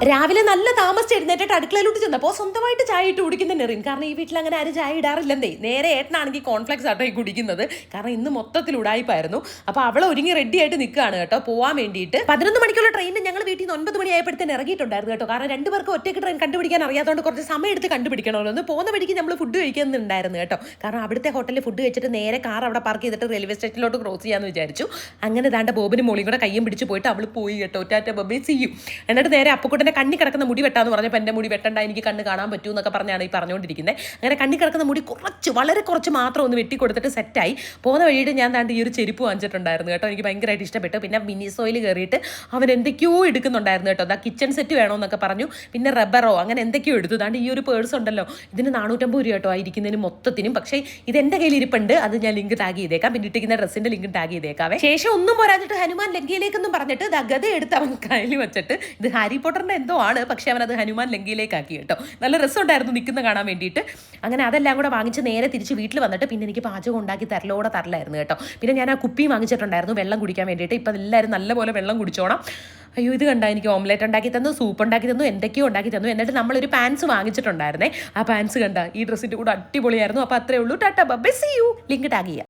രാവിലെ നല്ല താമസിച്ച് എഴുന്നേറ്റിട്ട് അടുക്കളയിലോട്ട് ചെന്നപ്പോൾ സ്വന്തമായിട്ട് ചായ ഇട്ട് കുടിക്കുന്ന നെറിൻ. കാരണം ഈ വീട്ടിൽ അങ്ങനെ ആരും ചായ ഇടാറില്ലെന്നേ. നേരെ ഏട്ടനാണെങ്കിൽ കോൺഫ്ലെക്സ് ആട്ടോ ഈ കുടിക്കുന്നത്. കാരണം ഇന്ന് മൊത്തത്തിൽ ഉടായിപ്പായിരുന്നു. അപ്പോൾ അവൾ ഒരുങ്ങി റെഡി ആയിട്ട് നിൽക്കുകയാണ് കേട്ടോ പോകാൻ വേണ്ടിയിട്ട്. 11 മണിക്കുള്ള ട്രെയിനിന് ഞങ്ങൾ വീട്ടിൽ നിന്ന് 9 മണിയായപ്പോഴത്തേന് ഇറങ്ങിയിട്ടുണ്ടായിരുന്നു കേട്ടോ. കാരണം രണ്ടുപേർക്ക് ഒറ്റയ്ക്ക് ട്രെയിൻ കണ്ടുപിടിക്കാൻ അറിയാത്തതുകൊണ്ട് കുറച്ച് സമയം എടുത്ത് കണ്ടുപിടിക്കണമല്ലോ. ഒന്ന് പോകുന്ന വഴിക്ക് നമ്മൾ ഫുഡ് കഴിക്കുന്നുണ്ടായിരുന്നു കേട്ടോ. കാരണം അവിടുത്തെ ഹോട്ടലിൽ ഫുഡ് കഴിച്ചിട്ട് നേരെ കാർ അവിടെ പാർക്ക് ചെയ്തിട്ട് റെയിൽവേ സ്റ്റേഷനിലോട്ട് ക്രോസ് ചെയ്യാമെന്ന് വിചാരിച്ചു. അങ്ങനെ ദാണ്ട ബോബിനും മോളിയും കൂടെ കയ്യും പിടിച്ച് പോയിട്ട് അവൾ പോയി കേട്ടോ. Tata bye bye see you. എന്നിട്ട് നേരെ അപ്പുക്കുട്ടൻ്റെ കണ്ണി കിടക്കുന്ന മുടി വെട്ടാന്ന് പറഞ്ഞപ്പോൾ എൻ്റെ മുടി വെട്ടണ്ട, എനിക്ക് കണ്ണ് കാണാൻ പറ്റൂ എന്നൊക്കെ പറഞ്ഞാണ് ഈ പറഞ്ഞുകൊണ്ടിരിക്കുന്നത്. അങ്ങനെ കണ്ണി കിടക്കുന്ന മുടി വളരെ കുറച്ച് മാത്രം ഒന്ന് വെട്ടി കൊടുത്തിട്ട് സെറ്റായി. പോകുന്ന വഴിയിട്ട് ഞാൻ താണ്ട് ഈ ഒരു ചെരുപ്പ് വാങ്ങിച്ചിട്ടുണ്ടായിരുന്നു കേട്ടോ. എനിക്ക് ഭയങ്കരമായിട്ട് ഇഷ്ടപ്പെട്ടു. പിന്നെ മിനിസോയിൽ കയറിയിട്ട് അവൻ എന്തൊക്കെയോ എടുക്കുന്നുണ്ടായിരുന്നു കേട്ടോ. അതാ കിച്ചൺ സെറ്റ് വേണമെന്നൊക്കെ പറഞ്ഞു. പിന്നെ റബ്ബറോ അങ്ങനെ എന്തൊക്കെയോ എടുത്തു. താണ്ട് ഈ ഒരു പേഴ്സ് ഉണ്ടല്ലോ, ഇതിന് 450 രൂപ കേട്ടോ ആയിരിക്കുന്നതിന് മൊത്തത്തിനും. പക്ഷേ ഇത് എൻ്റെ കയ്യിൽ ഇരിപ്പുണ്ട്, അത് ഞാൻ ലിങ്ക് ടാഗ് ചെയ്തേക്കാം. പിന്നെ ഇട്ടിരിക്കുന്ന ഡ്രസ്സിൻ്റെ ലിങ്ക് ടാഗ് ചെയ്തേക്കാവേ. ശേഷം ഒന്നും പോരാഞ്ഞിട്ട് ഹനുമാൻ ലങ്കയിലേക്കൊന്നും പറഞ്ഞിട്ട് ഗത എടുത്ത് അവൻ കയ്യിൽ വെച്ചിട്ട്, ഇത് ഹാരി പോട്ടറിൻ്റെ എന്തോ ആണ്, പക്ഷേ അവനത് ഹനുമാൻ ലങ്കയിലേക്കാക്കി കേട്ടോ. നല്ല രസമുണ്ടായിരുന്നു നിൽക്കുന്ന കാണാൻ വേണ്ടിയിട്ട്. അങ്ങനെ അതെല്ലാം കൂടെ വാങ്ങിച്ച് നേരെ തിരിച്ച് വീട്ടിൽ വന്നിട്ട് പിന്നെ എനിക്ക് പാചകം ഉണ്ടാക്കി തരലായിരുന്നു കേട്ടോ. പിന്നെ ഞാൻ ആ കുപ്പി വാങ്ങിച്ചിട്ടുണ്ടായിരുന്നു വെള്ളം കുടിക്കാൻ വേണ്ടിയിട്ട്. ഇപ്പം എല്ലാവരും നല്ലപോലെ വെള്ളം കുടിച്ചോണം. അയ്യോ ഇത് കണ്ട, എനിക്ക് ഓംലെറ്റ് ഉണ്ടാക്കി തന്നു, സൂപ്പ് ഉണ്ടാക്കി തന്നു, എന്തൊക്കെയോ ഉണ്ടാക്കി തന്നു. എന്നിട്ട് നമ്മളൊരു പാൻസ് വാങ്ങിച്ചിട്ടുണ്ടായിരുന്നേ. ആ പാൻസ് കണ്ട ഈ ഡ്രസ്സിൻ്റെ കൂടെ അടിപൊളിയായിരുന്നു. അപ്പോൾ അത്രേ ഉള്ളൂ. Tata bye, see you. Link tag ചെയ്യാം.